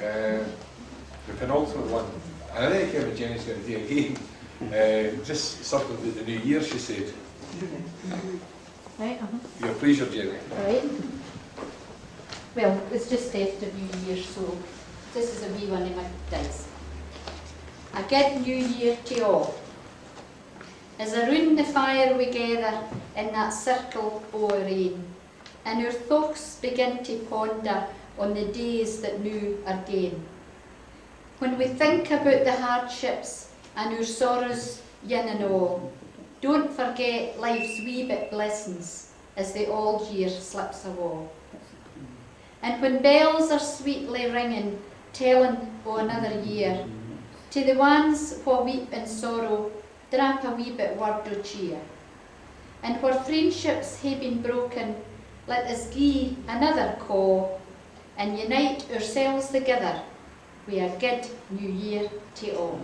The penultimate one, and I think Kevin Jenny's going to do again, just something about the new year, she said. Right, Your pleasure, Jenny. Right. Well, it's just after New Year, so this is a wee one of my dice. A good New Year to all. As around the fire we gather in that circle o' rain, and our thoughts begin to ponder on the days that new are gane. When we think about the hardships and our sorrows yin and all, don't forget life's wee bit blessings as the old year slips awa. And when bells are sweetly ringing, telling o' another year, to the ones wha weep in sorrow, drap a wee bit word o' cheer. And where friendships hae been broken, let us gie another call, and unite ourselves together wi' a good New Year to all.